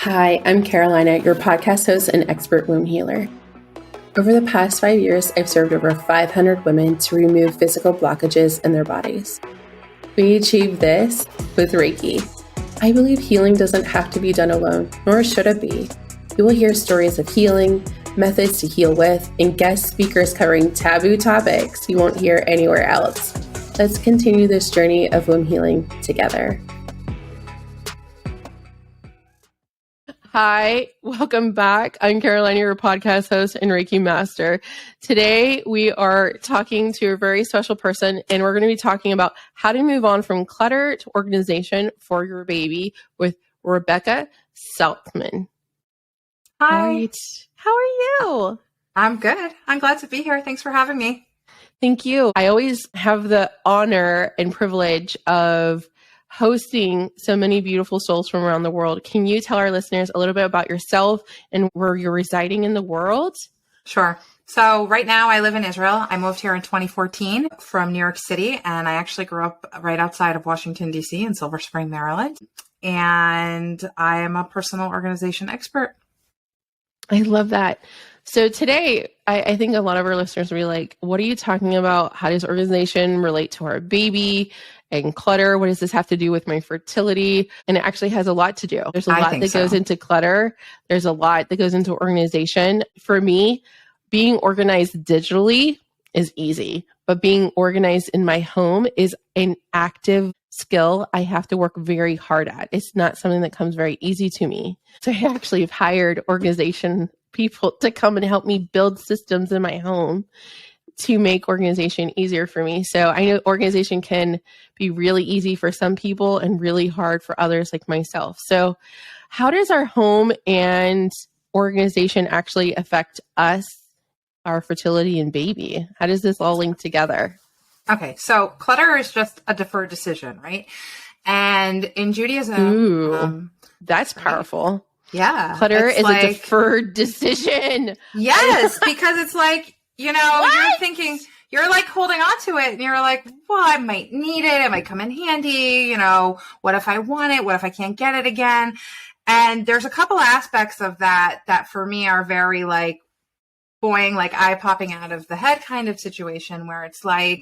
Hi, I'm Carolina, your podcast host and expert womb healer. Over the past 5 years, I've served over 500 women to remove physical blockages in their bodies. We achieve this with Reiki. I believe healing doesn't have to be done alone, nor should it be. You will hear stories of healing, methods to heal with, and guest speakers covering taboo topics you won't hear anywhere else. Let's continue this journey of womb healing together. Hi, welcome back. I'm Carolina, your podcast host and Reiki master. Today, we are talking to a very special person, and we're going to be talking about how to move on from clutter to organization for your baby with Rebekah Saltzman. Hi. How are you? I'm good. I'm glad to be here. Thanks for having me. Thank you. I always have the honor and privilege of hosting so many beautiful souls from around the world. Can you tell our listeners a little bit about yourself and where you're residing in the world? Sure. So right now I live in Israel. I moved here in 2014 from New York City, and I actually grew up right outside of Washington, D.C. in Silver Spring, Maryland. And I am a personal organization expert. I love that. So today, I think a lot of our listeners will be like, what are you talking about? How does organization relate to our baby and clutter? What does this have to do with my fertility? And it actually has a lot to do. There's a lot that goes into clutter. There's a lot that goes into organization. For me, being organized digitally is easy, but being organized in my home is an active skill I have to work very hard at. It's not something that comes very easy to me. So I actually have hired organization people to come and help me build systems in my home to make organization easier for me. So I know organization can be really easy for some people and really hard for others like myself. So how does our home and organization actually affect us, our fertility and baby? How does this all link together? Okay, so clutter is just a deferred decision, right? And in Judaism, that's powerful. Right? Yeah. Clutter is like, a deferred decision. Yes, because it's like, you're thinking, you're like holding on to it and you're like, well, I might need it. It might come in handy. What if I want it? What if I can't get it again? And there's a couple aspects of that for me are very like, boing, like eye popping out of the head kind of situation where it's like,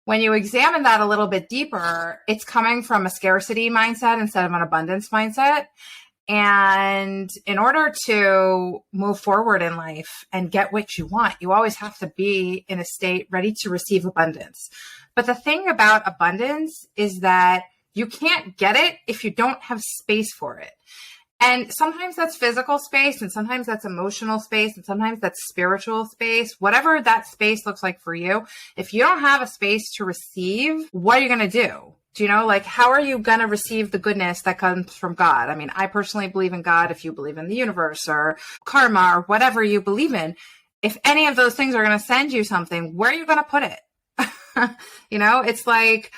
when you examine that a little bit deeper, it's coming from a scarcity mindset instead of an abundance mindset. And in order to move forward in life and get what you want, you always have to be in a state ready to receive abundance. But the thing about abundance is that you can't get it if you don't have space for it. And sometimes that's physical space, and sometimes that's emotional space, and sometimes that's spiritual space, whatever that space looks like for you. If you don't have a space to receive, what are you going to do? Do you know, like, how are you going to receive the goodness that comes from God? I mean, I personally believe in God. If you believe in the universe or karma or whatever you believe in, if any of those things are going to send you something, where are you going to put it? It's like,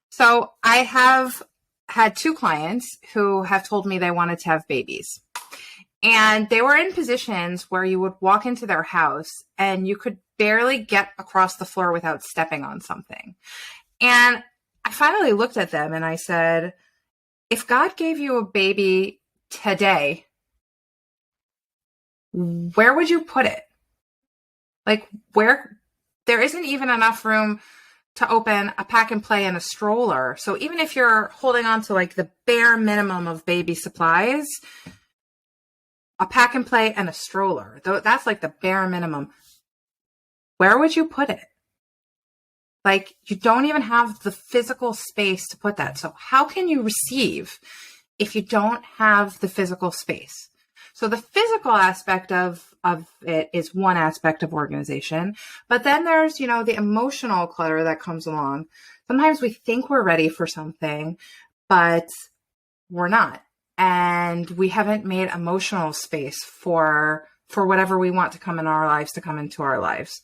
so I have had 2 clients who have told me they wanted to have babies. And they were in positions where you would walk into their house and you could barely get across the floor without stepping on something. And I finally looked at them and I said, if God gave you a baby today, where would you put it? Like, where there isn't even enough room to open a pack and play and a stroller. So even if you're holding on to like the bare minimum of baby supplies, a pack and play and a stroller, that's like the bare minimum. Where would you put it? Like, you don't even have the physical space to put that. So how can you receive if you don't have the physical space? So the physical aspect of it is one aspect of organization, but then there's, the emotional clutter that comes along. Sometimes we think we're ready for something, but we're not. And we haven't made emotional space for whatever we want to come in our lives, to come into our lives.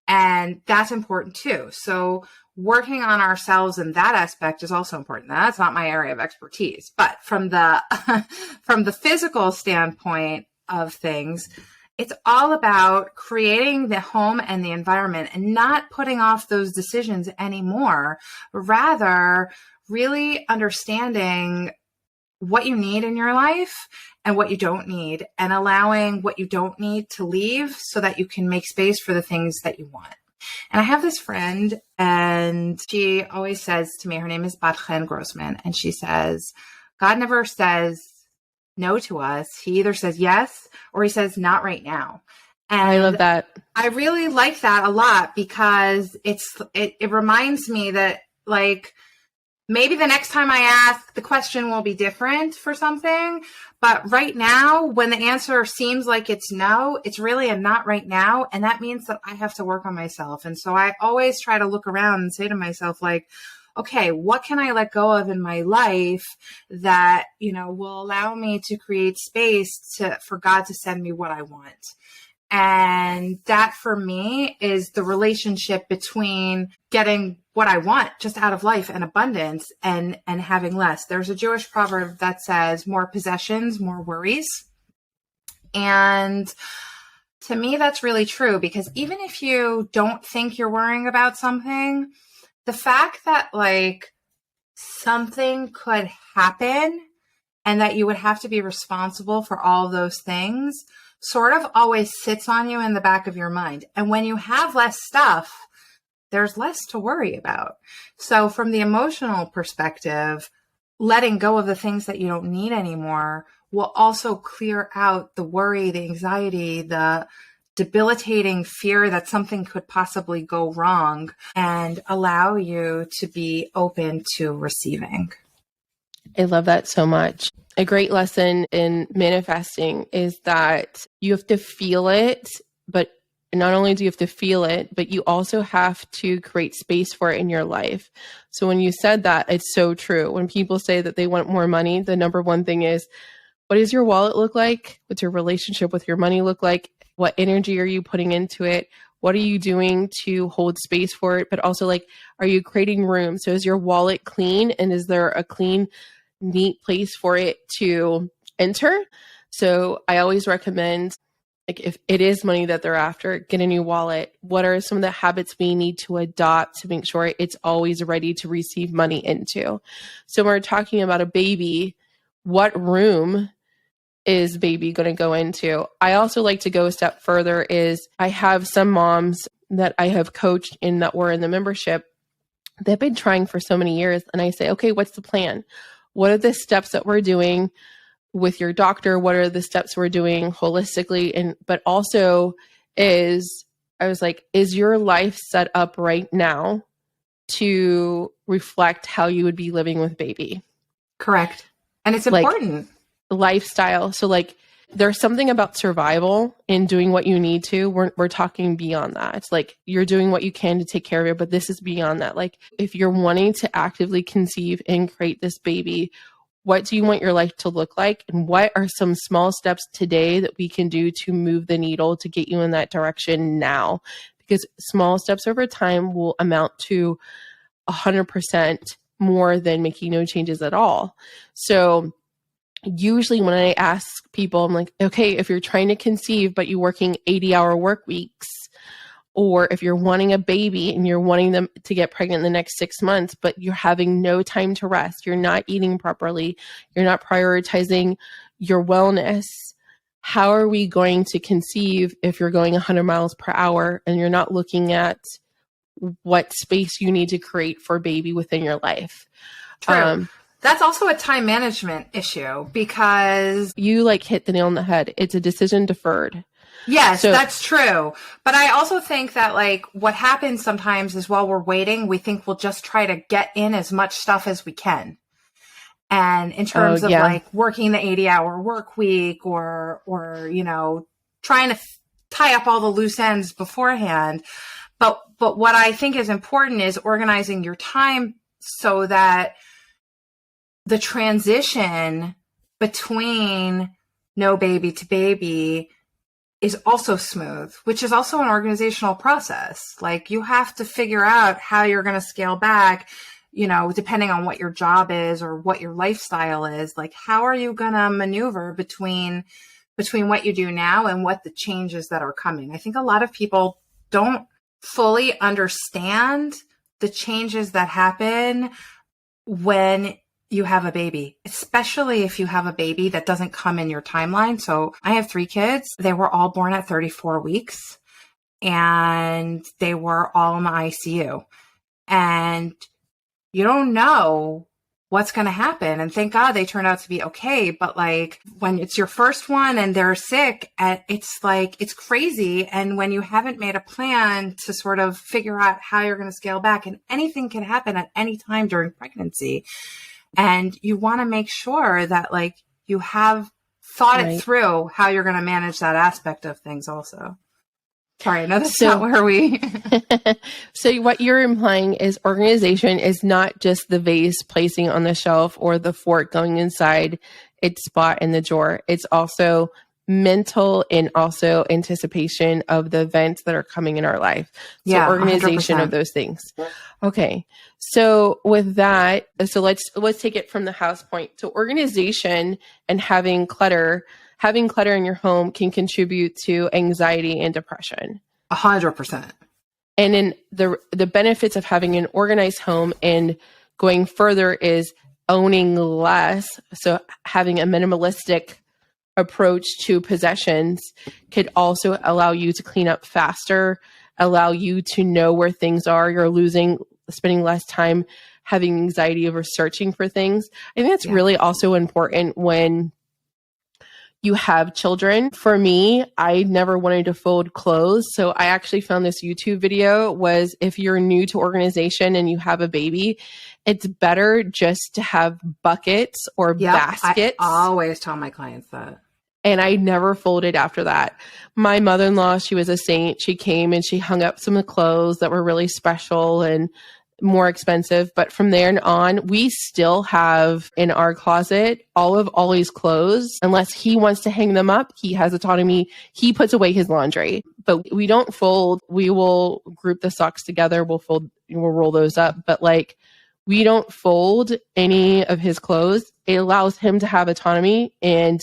And that's important too. So working on ourselves in that aspect is also important. Now, that's not my area of expertise, but from the physical standpoint of things, it's all about creating the home and the environment and not putting off those decisions anymore. Rather, really understanding what you need in your life and what you don't need, and allowing what you don't need to leave so that you can make space for the things that you want. And I have this friend, and she always says to me, her name is Batchen Grossman, and she says, God never says no to us. He either says yes or he says not right now. And I love that. I really like that a lot, because it reminds me that, like, maybe the next time I ask, the question will be different for something. But right now, when the answer seems like it's no, it's really a not right now. And that means that I have to work on myself. And so I always try to look around and say to myself, like, okay, what can I let go of in my life that, will allow me to create space for God to send me what I want? And that for me is the relationship between getting what I want just out of life and abundance and having less. There's a Jewish proverb that says more possessions, more worries. And to me, that's really true, because even if you don't think you're worrying about something, the fact that, like, something could happen and that you would have to be responsible for all of those things sort of always sits on you in the back of your mind. And when you have less stuff, there's less to worry about. So from the emotional perspective, letting go of the things that you don't need anymore will also clear out the worry, the anxiety, the debilitating fear that something could possibly go wrong, and allow you to be open to receiving. I love that so much. A great lesson in manifesting is that you have to feel it, but not only do you have to feel it, but you also have to create space for it in your life. So when you said that, it's so true. When people say that they want more money, the number one thing is, what does your wallet look like? What's your relationship with your money look like? What energy are you putting into it? What are you doing to hold space for it? But also, like, are you creating room? So is your wallet clean? And is there a clean, neat place for it to enter? So I always recommend, like, if it is money that they're after, get a new wallet. What are some of the habits we need to adopt to make sure it's always ready to receive money into? So when we're talking about a baby, what room is baby going to go into? I also like to go a step further. Is I have some moms that I have coached in that were in the membership. They've been trying for so many years. And I say, okay, what's the plan? What are the steps that we're doing with your doctor? What are the steps we're doing holistically? But also I was like, is your life set up right now to reflect how you would be living with baby? Correct. And it's important. Lifestyle. So, like, there's something about survival and doing what you need to. We're talking beyond that. It's like you're doing what you can to take care of it, but this is beyond that. Like, if you're wanting to actively conceive and create this baby, what do you want your life to look like? And what are some small steps today that we can do to move the needle to get you in that direction now? Because small steps over time will amount to 100% more than making no changes at all. So usually when I ask people, I'm like, okay, if you're trying to conceive, but you're working 80-hour work weeks, or if you're wanting a baby and you're wanting them to get pregnant in the next 6 months, but you're having no time to rest, you're not eating properly, you're not prioritizing your wellness, how are we going to conceive if you're going 100 miles per hour and you're not looking at what space you need to create for baby within your life? True. That's also a time management issue, because you, like, hit the nail on the head. It's a decision deferred. Yes, that's true. But I also think that, like, what happens sometimes is while we're waiting, we think we'll just try to get in as much stuff as we can. And in terms of like working the 80-hour work week or, trying to tie up all the loose ends beforehand. But what I think is important is organizing your time so that the transition between no baby to baby is also smooth, which is also an organizational process. Like, you have to figure out how you're going to scale back, depending on what your job is or what your lifestyle is. Like, how are you going to maneuver between what you do now and what the changes that are coming? I think a lot of people don't fully understand the changes that happen when you have a baby, especially if you have a baby that doesn't come in your timeline. So I have 3 kids. They were all born at 34 weeks and they were all in the ICU. And you don't know what's going to happen. And thank God they turned out to be okay. But like when it's your first one and they're sick, it's like, it's crazy. And when you haven't made a plan to sort of figure out how you're going to scale back, and anything can happen at any time during pregnancy. And you want to make sure that like you have thought it through how you're going to manage that aspect of things also. Sorry, I know that's not where we... So what you're implying is organization is not just the vase placing on the shelf or the fork going inside its spot in the drawer. It's also mental and also anticipation of the events that are coming in our life. So organization 100%. of those things. Okay. So with that, so let's take it from the house point. So organization and having clutter in your home can contribute to anxiety and depression. 100%. And in the benefits of having an organized home and going further is owning less. So having a minimalistic approach to possessions could also allow you to clean up faster, allow you to know where things are. You're spending less time having anxiety over searching for things. I think that's really also important when you have children. For me, I never wanted to fold clothes. So I actually found this YouTube video was if you're new to organization and you have a baby, it's better just to have buckets or baskets. I always tell my clients that. And I never folded after that. My mother-in-law, she was a saint. She came and she hung up some of the clothes that were really special and more expensive. But from there on, we still have in our closet all of Ollie's clothes. Unless he wants to hang them up, he has autonomy. He puts away his laundry. But we don't fold. We will group the socks together. We'll roll those up. But like, we don't fold any of his clothes. It allows him to have autonomy and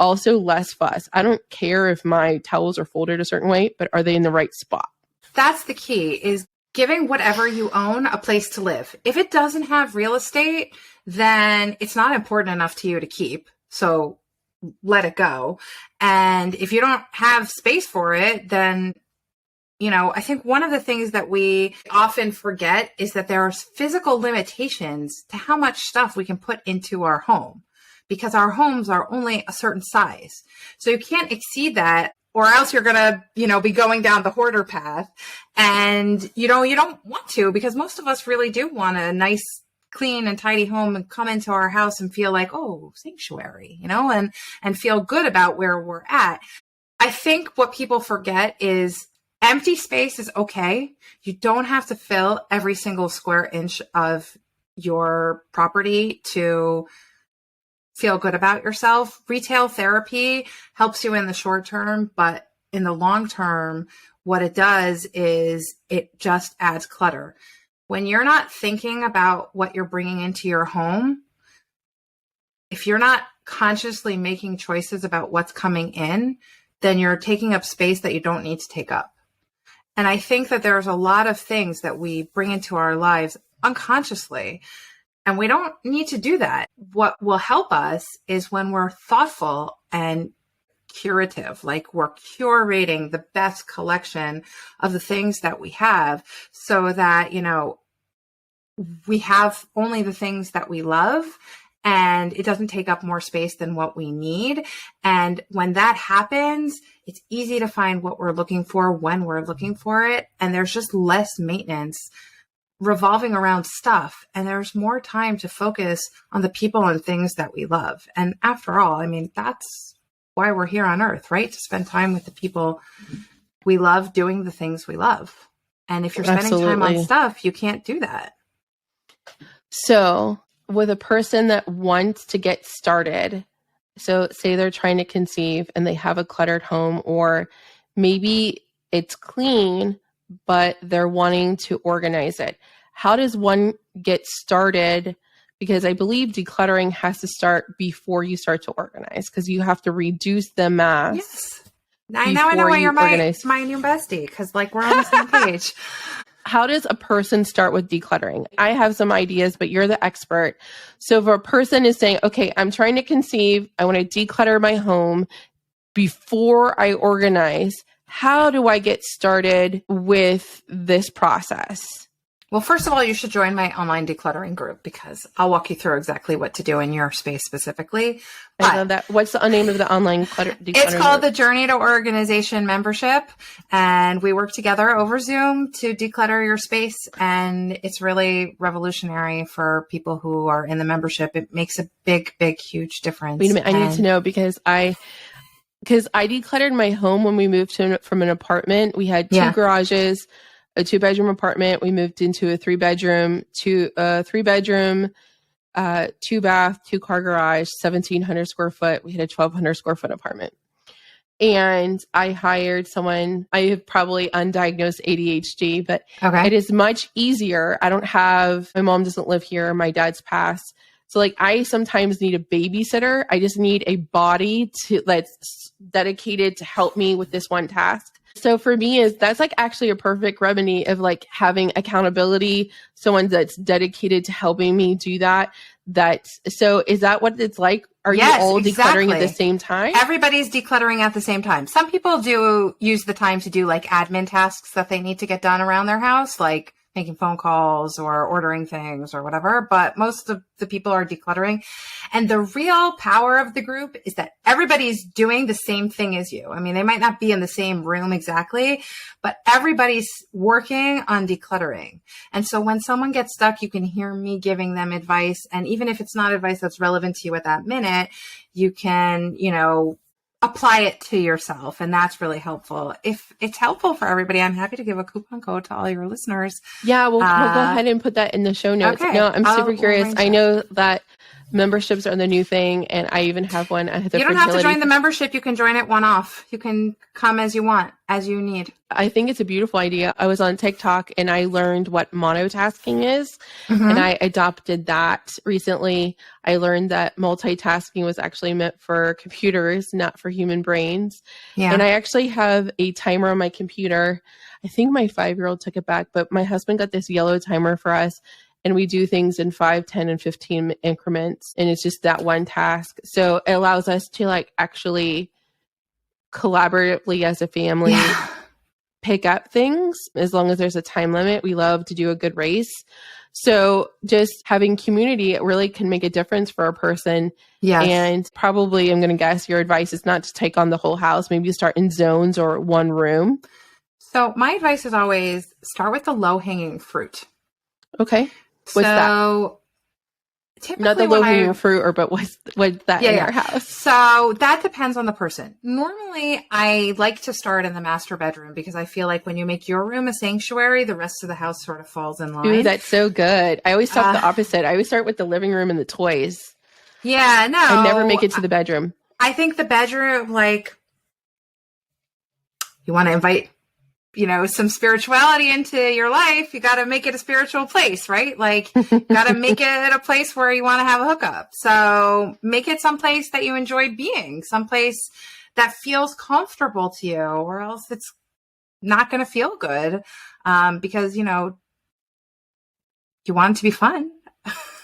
also less fuss. I don't care if my towels are folded a certain way, but are they in the right spot? That's the key, is giving whatever you own a place to live. If it doesn't have real estate, then it's not important enough to you to keep. So let it go. And if you don't have space for it, then, I think one of the things that we often forget is that there are physical limitations to how much stuff we can put into our home, because our homes are only a certain size. So you can't exceed that, or else you're going to, be going down the hoarder path. And, you don't want to, because most of us really do want a nice, clean and tidy home and come into our house and feel like, oh, sanctuary, and feel good about where we're at. I think what people forget is empty space is okay. You don't have to fill every single square inch of your property to feel good about yourself. Retail therapy helps you in the short term, but in the long term, what it does is it just adds clutter. When you're not thinking about what you're bringing into your home, if you're not consciously making choices about what's coming in, then you're taking up space that you don't need to take up. And I think that there's a lot of things that we bring into our lives unconsciously, and we don't need to do that. What will help us is when we're thoughtful and curative, like we're curating the best collection of the things that we have so that, we have only the things that we love and it doesn't take up more space than what we need. And when that happens, it's easy to find what we're looking for when we're looking for it. And there's just less maintenance revolving around stuff, and there's more time to focus on the people and things that we love. And after all, that's why we're here on earth, right? To spend time with the people we love, doing the things we love. And if you're spending time on stuff, you can't do that. So with a person that wants to get started, so say they're trying to conceive and they have a cluttered home, or maybe it's clean, but they're wanting to organize it. How does one get started? Because I believe decluttering has to start before you start to organize, because you have to reduce the mass. Yes. Now I know why you're my new bestie, because we're on the same page. how does a person start with decluttering? I have some ideas, but you're the expert. So if a person is saying, okay, I'm trying to conceive, I want to declutter my home before I organize, how do I get started with this process? Well, first of all, you should join my online decluttering group because I'll walk you through exactly what to do in your space specifically. But I love that. What's the name of the online decluttering it's called group? the Journey to Organization membership. And we work together over Zoom to declutter your space. And it's really revolutionary for people who are in the membership. It makes a big, big, huge difference. Wait a minute. I need to know because I decluttered my home when we moved from an apartment. We had two garages, a 2-bedroom apartment. We moved into a 3-bedroom, 2-bath, 2-car garage, 1,700 square foot. We had a 1,200 square foot apartment. And I hired someone. I have probably undiagnosed ADHD, but it is much easier. My mom doesn't live here. My dad's passed. So like I sometimes need a babysitter. I just need a body that's dedicated to help me with this one task. So for me that's like actually a perfect remedy of like having accountability, someone that's dedicated to helping me do that. So is that what it's like? Are you all decluttering at the same time? Everybody's decluttering at the same time. Some people do use the time to do like admin tasks that they need to get done around their house, like making phone calls or ordering things or whatever. But most of the people are decluttering. And the real power of the group is that everybody's doing the same thing as you. I mean, they might not be in the same room exactly, but everybody's working on decluttering. And so when someone gets stuck, you can hear me giving them advice. And even if it's not advice that's relevant to you at that minute, you can, apply it to yourself. And that's really helpful. If it's helpful for everybody, I'm happy to give a coupon code to all your listeners. Yeah, we'll go ahead and put that in the show notes. Okay. No, I'm super curious. I know that memberships are the new thing, and I even have one. You don't have to join the membership. You can join it one-off. You can come as you want, as you need. I think it's a beautiful idea. I was on TikTok and I learned what monotasking is, and I adopted that recently. I learned that multitasking was actually meant for computers, not for human brains. Yeah. And I actually have a timer on my computer. I think my 5-year-old took it back, but my husband got this yellow timer for us. And we do things in 5, 10, and 15 increments. And it's just that one task. So it allows us to like actually collaboratively as a family pick up things as long as there's a time limit. We love to do a good race. So just having community, it really can make a difference for a person. Yes. And probably I'm going to guess your advice is not to take on the whole house. Maybe you start in zones or one room. So my advice is always start with the low-hanging fruit. Okay. What's that? Typically not the low-hanging fruit, but what's that in our house? So that depends on the person. Normally, I like to start in the master bedroom because I feel like when you make your room a sanctuary, the rest of the house sort of falls in line. Ooh, that's so good. I always start the opposite. I always start with the living room and the toys. Yeah, no. I never make it to the bedroom. I think the bedroom, like, you want to invite some spirituality into your life, you got to make it a spiritual place, right? Like, you got to make it a place where you want to have a hookup. So make it someplace that you enjoy being, someplace that feels comfortable to you, or else it's not going to feel good because, you want it to be fun.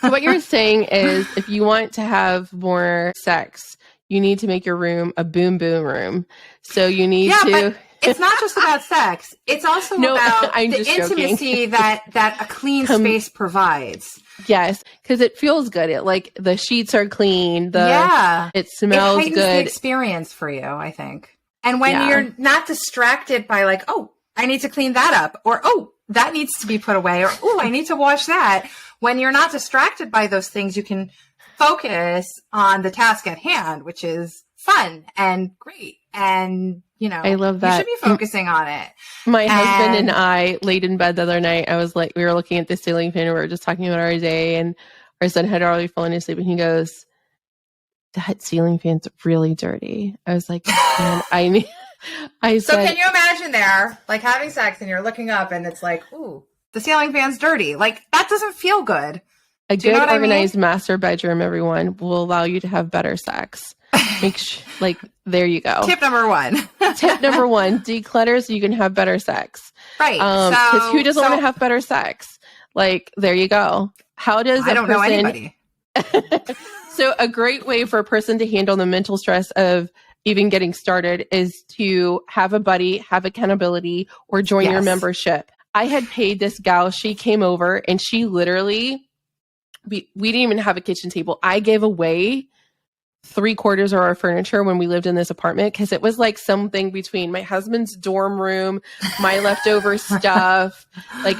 So what you're saying is if you want to have more sex, you need to make your room a boom boom room. So you need to... It's not just about sex. It's also about the intimacy that a clean space provides. Yes, because it feels good. It like the sheets are clean. It smells it heightens good. The experience for you, I think. And when you're not distracted by like, oh, I need to clean that up, or oh, that needs to be put away, or oh, I need to wash that. When you're not distracted by those things, you can focus on the task at hand, which is fun and great. And I love that. You should be focusing on it. My husband and I laid in bed the other night. I was like, we were looking at the ceiling fan and we were just talking about our day, and our son had already fallen asleep, and he goes, "That ceiling fan's really dirty." I was like, man, So can you imagine there, like having sex and you're looking up and it's like, ooh, the ceiling fan's dirty. Like that doesn't feel good. A good organized master bedroom, everyone, will allow you to have better sex. There you go. Tip number one. Tip number one, declutter so you can have better sex. Right. Because who doesn't want to have better sex? There you go. How does I don't know anybody. So a great way for a person to handle the mental stress of even getting started is to have a buddy, have accountability, or join your membership. I had paid this gal. She came over and she literally, we didn't even have a kitchen table. I gave away 3/4 of our furniture when we lived in this apartment because it was like something between my husband's dorm room, my leftover stuff,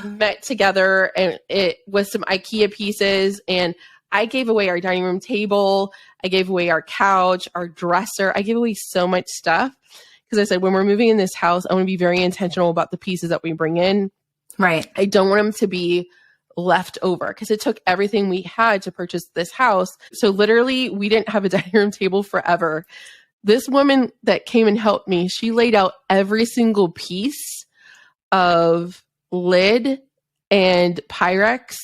met together, and it was some IKEA pieces. And I gave away our dining room table. I gave away our couch, our dresser. I gave away so much stuff because I said, when we're moving in this house, I want to be very intentional about the pieces that we bring in. Right. I don't want them to be left over because it took everything we had to purchase this house. So literally we didn't have a dining room table forever. This woman that came and helped me, she laid out every single piece of lid and Pyrex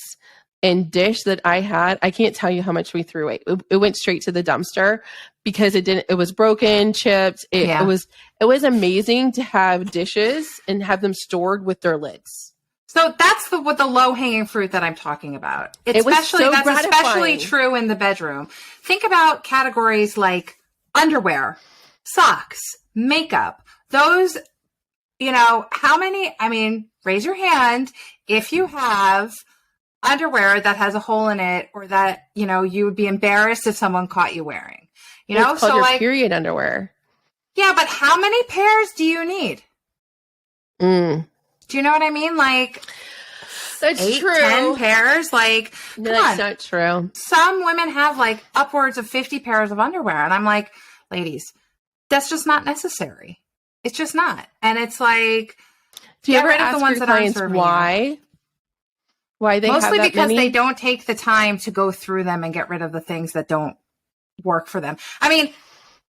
and dish that I had. I can't tell you how much we threw away. It went straight to the dumpster because it was broken, chipped. It was amazing to have dishes and have them stored with their lids. So that's the low-hanging fruit that I'm talking about. Especially true in the bedroom. Think about categories like underwear, socks, makeup. Those, raise your hand if you have underwear that has a hole in it or that, you would be embarrassed if someone caught you wearing. It's called your period underwear. Yeah, but how many pairs do you need? Do you know what I mean? That's 8, true. 10 pairs? No, that's not true. Some women have upwards of 50 pairs of underwear. And I'm like, ladies, that's just not necessary. It's just not. And it's do you ever ask your clients why? Why they have that many? Mostly because they don't take the time to go through them and get rid of the things that don't work for them. I mean,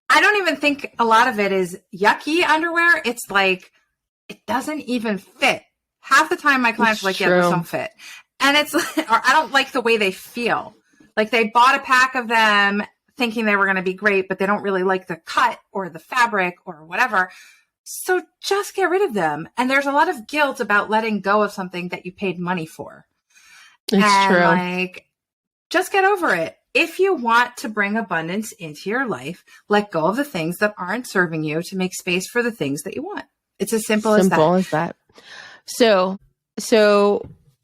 I don't even think a lot of it is yucky underwear. It's it doesn't even fit. Half the time my clients are yeah, this don't fit. And it's or I don't like the way they feel. They bought a pack of them thinking they were going to be great, but they don't really like the cut or the fabric or whatever. So just get rid of them. And there's a lot of guilt about letting go of something that you paid money for. It's true. Just get over it. If you want to bring abundance into your life, let go of the things that aren't serving you to make space for the things that you want. It's as simple as that. So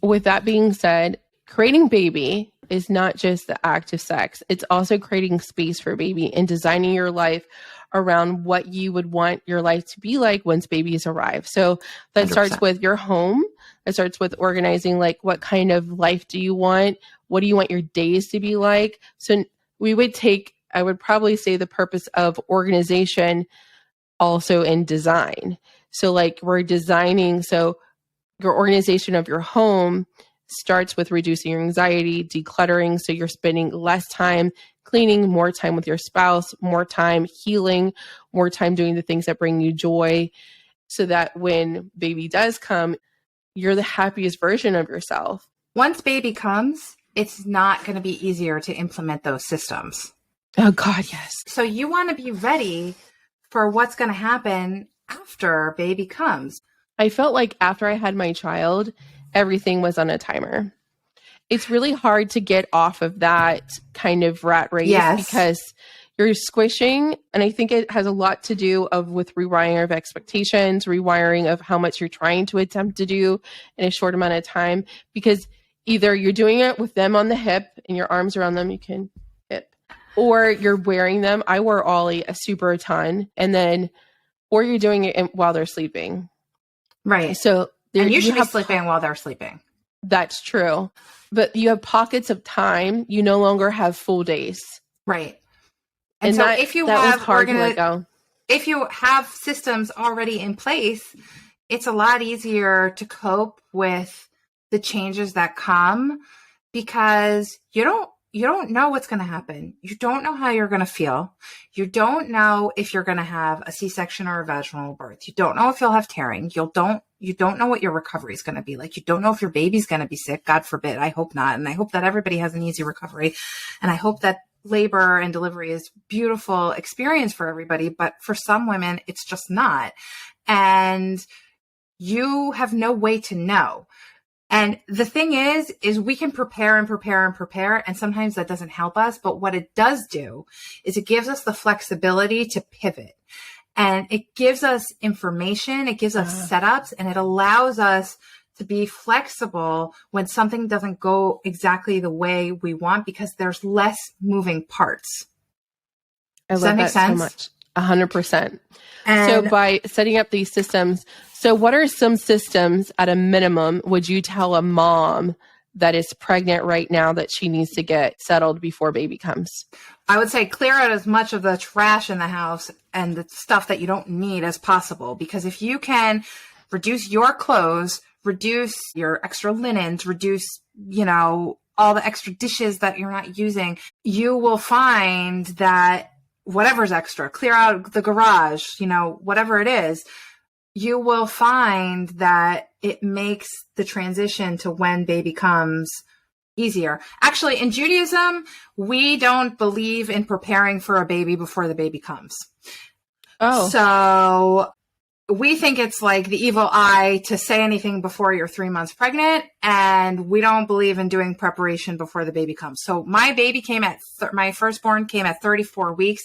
with that being said, creating baby is not just the act of sex. It's also creating space for baby and designing your life around what you would want your life to be like once babies arrive. So that 100%. Starts with your home. It starts with organizing, what kind of life do you want? What do you want your days to be like? So I would probably say the purpose of organization also in design. So we're designing, so your organization of your home starts with reducing your anxiety, decluttering. So you're spending less time cleaning, more time with your spouse, more time healing, more time doing the things that bring you joy so that when baby does come, you're the happiest version of yourself. Once baby comes, it's not going to be easier to implement those systems. Oh God, yes. So you want to be ready for what's going to happen after baby comes. I felt like after I had my child, everything was on a timer. It's really hard to get off of that kind of rat race because you're squishing. And I think it has a lot to do with rewiring of expectations, rewiring of how much you're trying to attempt to do in a short amount of time, because either you're doing it with them on the hip and your arms around them, you can hip, or you're wearing them. I wore Ollie a ton, or you're doing it while they're sleeping. Right. So and you should be sleeping while they're sleeping. That's true. But you have pockets of time. You no longer have full days. Right. And so if you have hard to let go. If you have systems already in place, it's a lot easier to cope with the changes that come because you don't know what's going to happen. You don't know how you're going to feel. You don't know if you're going to have a C-section or a vaginal birth. You don't know if you'll have tearing. You don't know what your recovery is going to be like. You don't know if your baby's going to be sick. God forbid. I hope not. And I hope that everybody has an easy recovery. And I hope that labor and delivery is a beautiful experience for everybody, but for some women, it's just not. And you have no way to know. And the thing is we can prepare and prepare and prepare, and sometimes that doesn't help us. But what it does do is it gives us the flexibility to pivot. And it gives us information, it gives us setups, and it allows us to be flexible when something doesn't go exactly the way we want, because there's less moving parts. Does that make sense? So much. 100%. So by setting up these systems, so what are some systems at a minimum would you tell a mom that is pregnant right now that she needs to get settled before baby comes? I would say clear out as much of the trash in the house and the stuff that you don't need as possible. Because if you can reduce your clothes, reduce your extra linens, reduce, all the extra dishes that you're not using, you will find that whatever's extra, clear out the garage, whatever it is, you will find that it makes the transition to when baby comes easier. Actually, in Judaism, we don't believe in preparing for a baby before the baby comes. Oh. So we think it's like the evil eye to say anything before you're 3 months pregnant, and we don't believe in doing preparation before the baby comes. So my baby came my firstborn came at 34 weeks.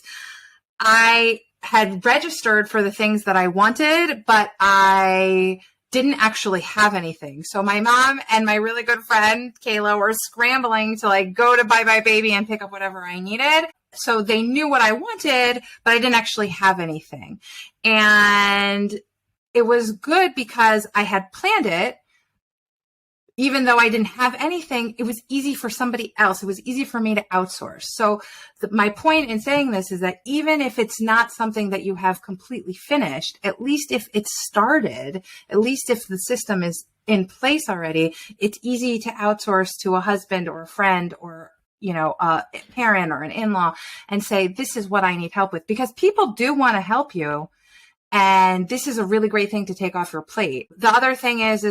I had registered for the things that I wanted, but I didn't actually have anything. So my mom and my really good friend, Kayla, were scrambling to go to Bye Bye Baby and pick up whatever I needed. So they knew what I wanted, but I didn't actually have anything. And it was good because I had planned it. Even though I didn't have anything, it was easy for somebody else. It was easy for me to outsource. So my point in saying this is that even if it's not something that you have completely finished, at least if it's started, at least if the system is in place already, it's easy to outsource to a husband or a friend or a parent or an in-law and say, this is what I need help with, because people do want to help you. And this is a really great thing to take off your plate. The other thing is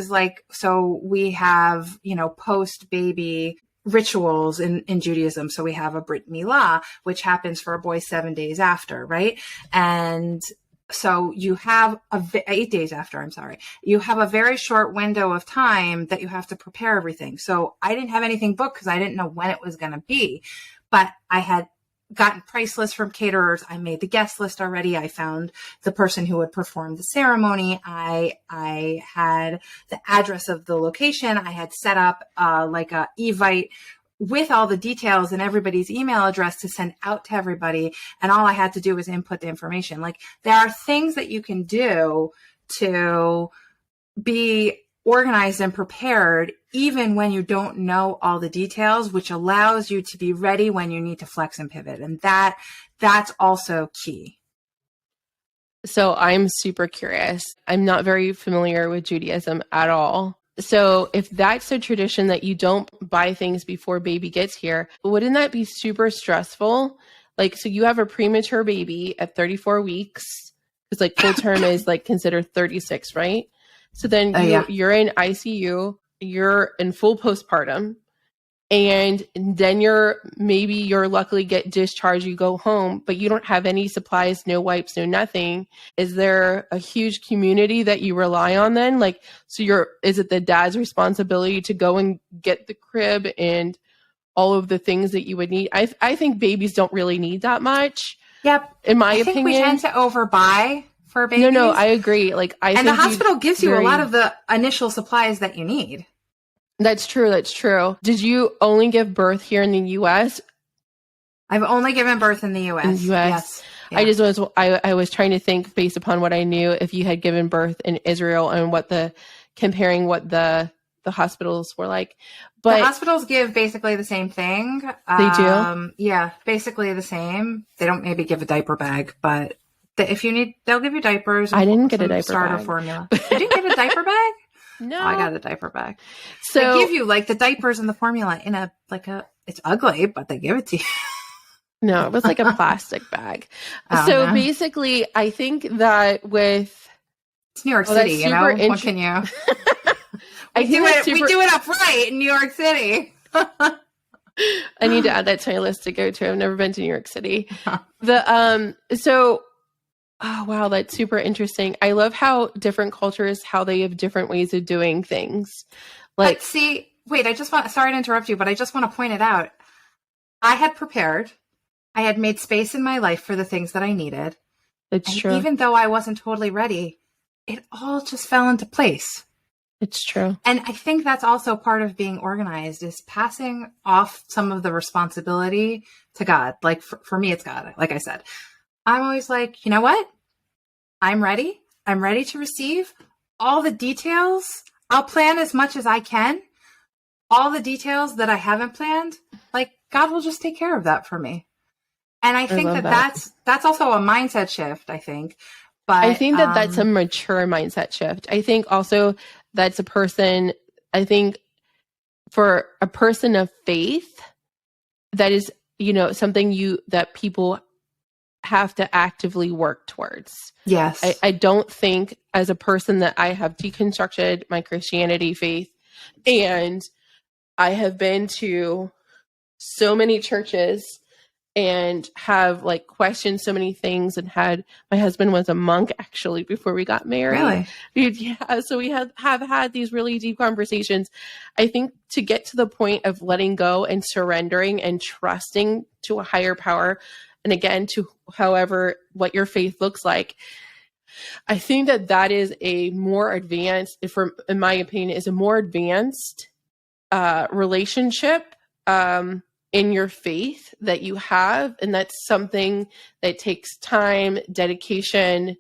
so we have, post-baby rituals in Judaism. So we have a Brit Milah, which happens for a boy 7 days after, right? And so you have 8 days after, I'm sorry. You have a very short window of time that you have to prepare everything. So I didn't have anything booked because I didn't know when it was going to be, but I had gotten price lists from caterers. I made the guest list already. I found the person who would perform the ceremony. I had the address of the location. I had set up a Evite with all the details and everybody's email address to send out to everybody. And all I had to do was input the information. There are things that you can do to be organized and prepared, even when you don't know all the details, which allows you to be ready when you need to flex and pivot. And that's also key. So I'm super curious. I'm not very familiar with Judaism at all. So if that's a tradition that you don't buy things before baby gets here, wouldn't that be super stressful? So you have a premature baby at 34 weeks, because full term is considered 36, right? So then you're in ICU, you're in full postpartum, and then you're luckily get discharged, you go home, but you don't have any supplies, no wipes, no nothing. Is there a huge community that you rely on then? Is it the dad's responsibility to go and get the crib and all of the things that you would need? I think babies don't really need that much. Yep. In my opinion. I think we tend to overbuy for babies. No, I agree. And the hospital gives you a lot of the initial supplies that you need. That's true. Did you only give birth here in the U.S.? I've only given birth in the U.S. In the U.S. Yes. Yeah. I was trying to think based upon what I knew if you had given birth in Israel and comparing what the hospitals were like. But the hospitals give basically the same thing. They do? Yeah, basically the same. They don't maybe give a diaper bag, but if you need, they'll give you diapers. I didn't get a diaper starter bag. Formula. You didn't get a diaper bag? No. Oh, I got a diaper bag. So they give you the diapers and the formula in it's ugly, but they give it to you. No, it was a plastic bag. Basically, I think that it's New York City, what can you? We do it upright in New York City. I need to add that to my list to go to. I've never been to New York City. So oh wow, that's super interesting. I love how different cultures, how they have different ways of doing things. Like, but see, wait, sorry to interrupt you, but I just want to point it out. I had prepared. I had made space in my life for the things that I needed. It's true. Even though I wasn't totally ready, it all just fell into place. It's true. And I think that's also part of being organized, is passing off some of the responsibility to God. Like for me, it's God. Like I said, I'm always like, you know what? I'm ready. I'm ready to receive all the details. I'll plan as much as I can. All the details that I haven't planned, like God will just take care of that for me. And I think that's also a mindset shift, I think. But I think that's a mature mindset shift. I think also that's I think for a person of faith, that is, something that people have to actively work towards. Yes. I don't think, as a person, that I have deconstructed my Christianity faith, and I have been to so many churches and have questioned so many things, and my husband was a monk actually before we got married. Really? Yeah. So we have had these really deep conversations. I think to get to the point of letting go and surrendering and trusting to a higher power, and again, to what your faith looks like, I think that is a more advanced, in my opinion, is a more advanced relationship in your faith that you have. And that's something that takes time, dedication,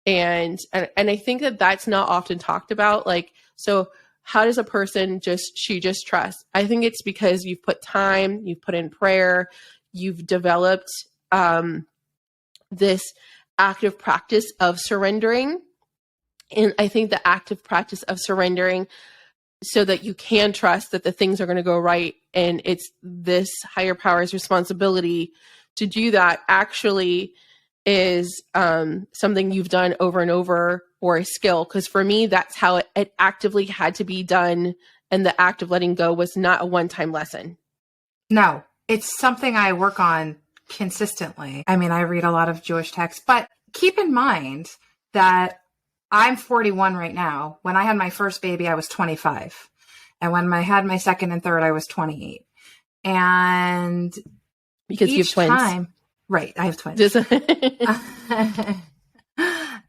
and I think that's not often talked about. So how does a person just trust? I think it's because you've put time, you've put in prayer, you've developed this active practice of surrendering. And I think the active practice of surrendering, so that you can trust that the things are going to go right, and it's this higher power's responsibility to do that, actually is something you've done over and over, or a skill. Because for me, that's how it actively had to be done, and the act of letting go was not a one-time lesson. No, it's something I work on consistently. I mean, I read a lot of Jewish texts, but keep in mind that I'm 41 right now. When I had my first baby, I was 25. And when I had my second and third, I was 28. And because you have twins. Right, I have twins.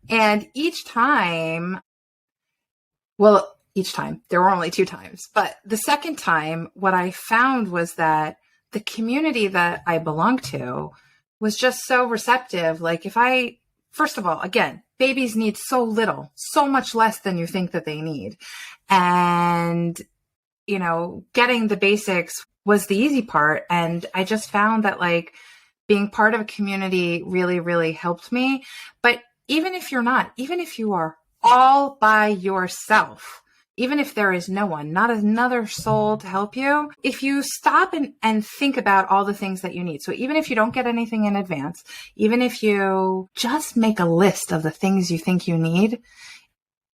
And each time, there were only 2 times. But the second time, what I found was that the community that I belonged to was just so receptive. First of all, again, babies need so little, so much less than you think that they need. And, getting the basics was the easy part. And I just found that being part of a community really, really helped me. But even if you're not, even if you are all by yourself, even if there is no one, not another soul to help you, if you stop and think about all the things that you need. So even if you don't get anything in advance, even if you just make a list of the things you think you need,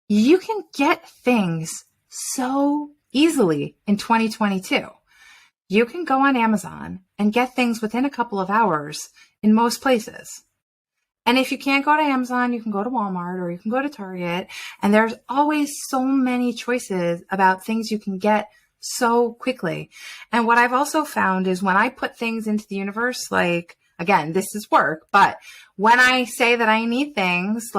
you can get things so easily in 2022. You can go on Amazon and get things within a couple of hours in most places. And if you can't go to Amazon, you can go to Walmart or you can go to Target. And there's always so many choices about things you can get so quickly. And what I've also found is when I put things into the universe, again, this is work, but when I say that I need things,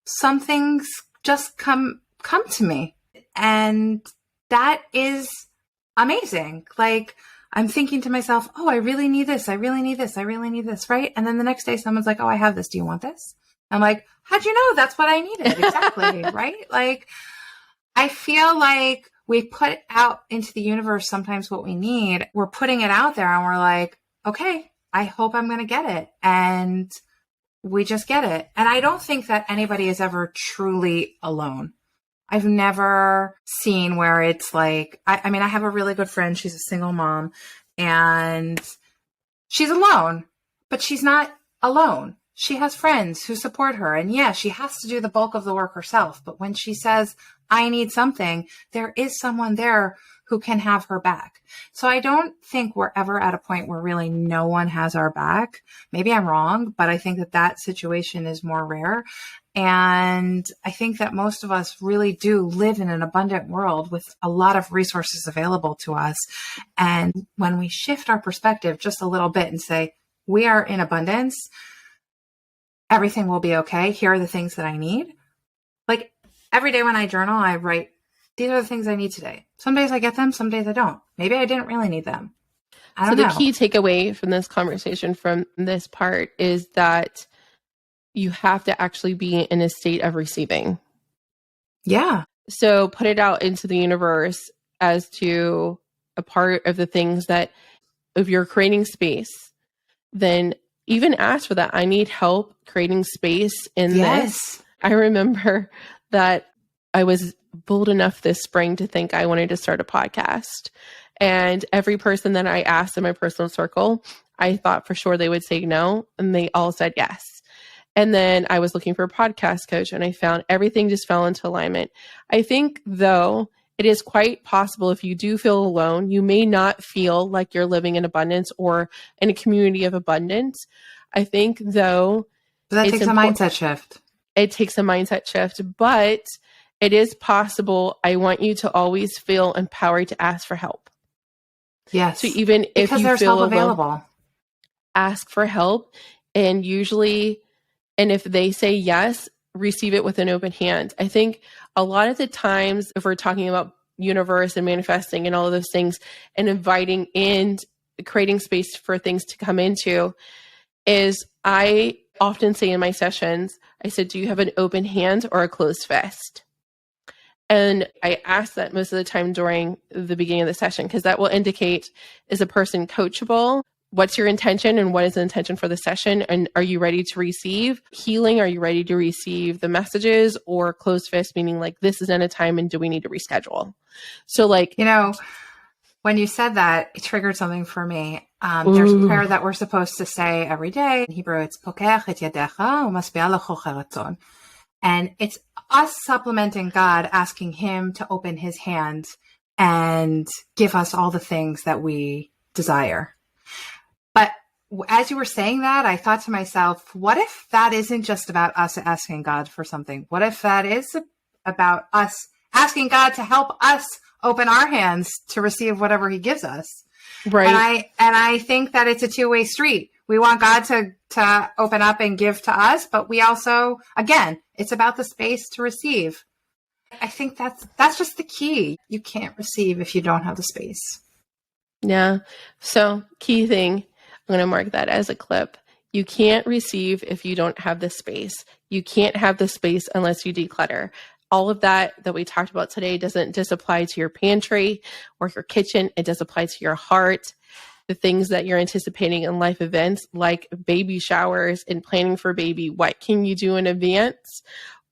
some things just come to me. And that is amazing. I'm thinking to myself, oh, I really need this. I really need this. I really need this. Right. And then the next day someone's like, oh, I have this. Do you want this? I'm like, how'd you know that's what I needed? Exactly. Right. I feel like we put out into the universe sometimes what we need. We're putting it out there and we're like, okay, I hope I'm going to get it. And we just get it. And I don't think that anybody is ever truly alone. I've never seen where it's I have a really good friend. She's a single mom and she's alone, but she's not alone. She has friends who support her. And yeah, she has to do the bulk of the work herself. But when she says, I need something, there is someone there who can have her back. So I don't think we're ever at a point where really no one has our back. Maybe I'm wrong, but I think that that situation is more rare. And I think that most of us really do live in an abundant world with a lot of resources available to us. And when we shift our perspective just a little bit and say, we are in abundance, everything will be okay. Here are the things that I need. Like every day when I journal, I write, these are the things I need today. Some days I get them, some days I don't. Maybe I didn't really need them. I don't know. So the key takeaway from this conversation, from this part, is that you have to actually be in a state of receiving. Yeah. So put it out into the universe as to a part of the things that, if you're creating space, then even ask for that. I need help creating space in this. I remember that I was bold enough this spring to think I wanted to start a podcast. And every person that I asked in my personal circle, I thought for sure they would say no. And they all said yes. And then I was looking for a podcast coach and I found everything just fell into alignment. I think, though, it is quite possible if you do feel alone, you may not feel like you're living in abundance or in a community of abundance. I think, though, that takes a mindset shift. It takes a mindset shift, but it is possible. I want you to always feel empowered to ask for help. Yes. So even if you there's feel help available, ask for help. And usually, and if they say yes, receive it with an open hand. I think a lot of the times, if we're talking about universe and manifesting and all of those things and inviting in, creating space for things to come into, is I often say in my sessions, I said, do you have an open hand or a closed fist? And I ask that most of the time during the beginning of the session, because that will indicate, is a person coachable? What's your intention and what is the intention for the session? And are you ready to receive healing? Are you ready to receive the messages? Or closed fist, meaning like, this isn't a time and do we need to reschedule? So like, when you said that, it triggered something for me. There's a prayer that we're supposed to say every day. In Hebrew, it's Pokeach et yadecha u'masbi'a lecho cheratzon. And it's us supplementing God, asking him to open his hand and give us all the things that we desire. But as you were saying that, I thought to myself, what if that isn't just about us asking God for something? What if that is about us asking God to help us open our hands to receive whatever he gives us? Right. And I think that it's a two-way street. We want God to open up and give to us, but we also, again, it's about the space to receive. I think that's just the key. You can't receive if you don't have the space. Yeah. So key thing, I'm going to mark that as a clip. You can't receive if you don't have the space. You can't have the space unless you declutter. All of that we talked about today doesn't just apply to your pantry or your kitchen. It does apply to your heart, the things that you're anticipating in life events like baby showers and planning for baby. What can you do in advance?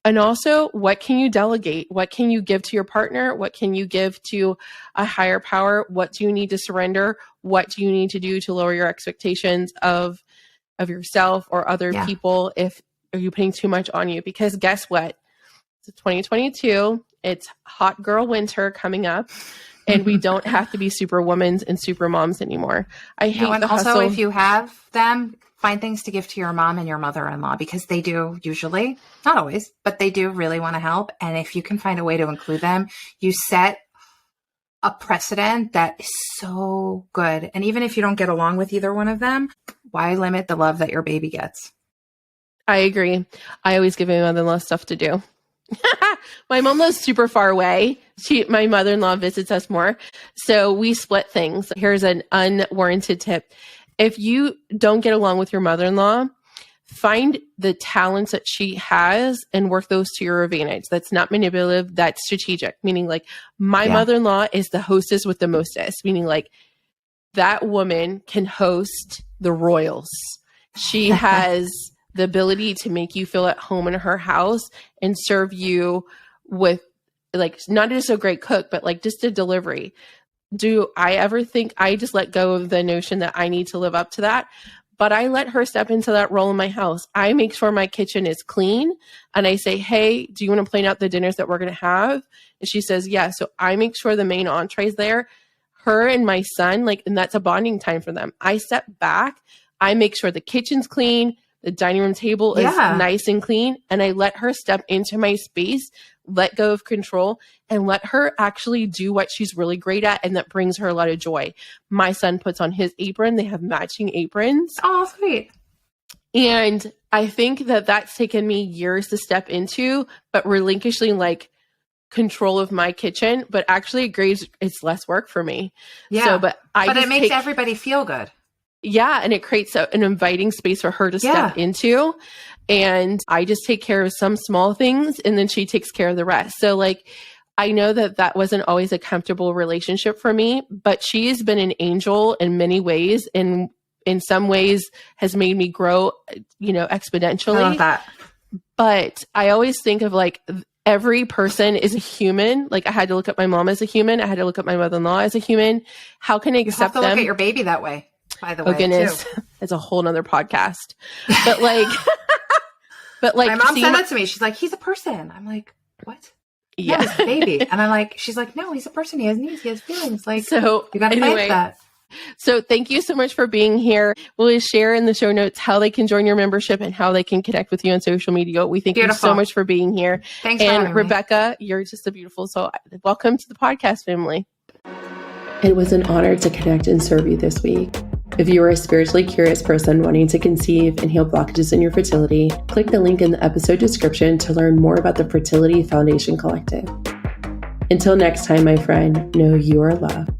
And also, what can you delegate? What can you give to your partner? What can you give to a higher power? What do you need to surrender? What do you need to do to lower your expectations of yourself or other people? Are you putting too much on you? Because guess what? It's 2022. It's hot girl winter coming up. And we don't have to be superwomans and super moms anymore. I hate the hustle. Also, if you have them, find things to give to your mom and your mother-in-law, because they do usually, not always, but they do really want to help. And if you can find a way to include them, you set a precedent that is so good. And even if you don't get along with either one of them, why limit the love that your baby gets? I agree. I always give my mother-in-law stuff to do. My mom lives super far away. My mother-in-law visits us more. So we split things. Here's an unwarranted tip. If you don't get along with your mother-in-law, find the talents that she has and work those to your advantage. That's not manipulative. That's strategic. Meaning like my mother-in-law is the hostess with the mostest. Meaning like that woman can host the royals. She has the ability to make you feel at home in her house and serve you with like, not just a great cook, but like just a delivery. Do I ever think I just let go of the notion that I need to live up to that? but I let her step into that role in my house. I make sure my kitchen is clean, and I say, hey, do you want to plan out the dinners that we're going to have? And she says, yeah. So I make sure the main entree is there. Her and my son, like, and that's a bonding time for them. I step back. I make sure the kitchen's clean. The dining room table is nice and clean. And I let her step into my space, let go of control, and let her actually do what she's really great at. And that brings her a lot of joy. My son puts on his apron. They have matching aprons. Oh, sweet. And I think that that's taken me years to step into, but relinquishing like control of my kitchen, but actually it's less work for me. Yeah. So, but it makes everybody feel good. Yeah. And it creates an inviting space for her to step into. And I just take care of some small things, and then she takes care of the rest. So like, I know that wasn't always a comfortable relationship for me, but she has been an angel in many ways, and in some ways has made me grow, exponentially. I love that. But I always think of like, every person is a human. Like, I had to look at my mom as a human. I had to look at my mother-in-law as a human. How can I accept them? You have to look at your baby that way, by the way. Oh goodness, it's a whole nother podcast. But like, my mom said that to me. She's like, he's a person. I'm like, what? Yeah, he's a baby. And I'm like, she's like, no, he's a person. He has needs. He has feelings. Like, so you got to fight that. So thank you so much for being here. We'll share in the show notes how they can join your membership and how they can connect with you on social media. We thank you so much for being here. Thanks for having me. Rebekah, you're just a beautiful soul. Welcome to the podcast family. It was an honor to connect and serve you this week. If you are a spiritually curious person wanting to conceive and heal blockages in your fertility, click the link in the episode description to learn more about the Fertility Foundation Collective. Until next time, my friend, know you are loved.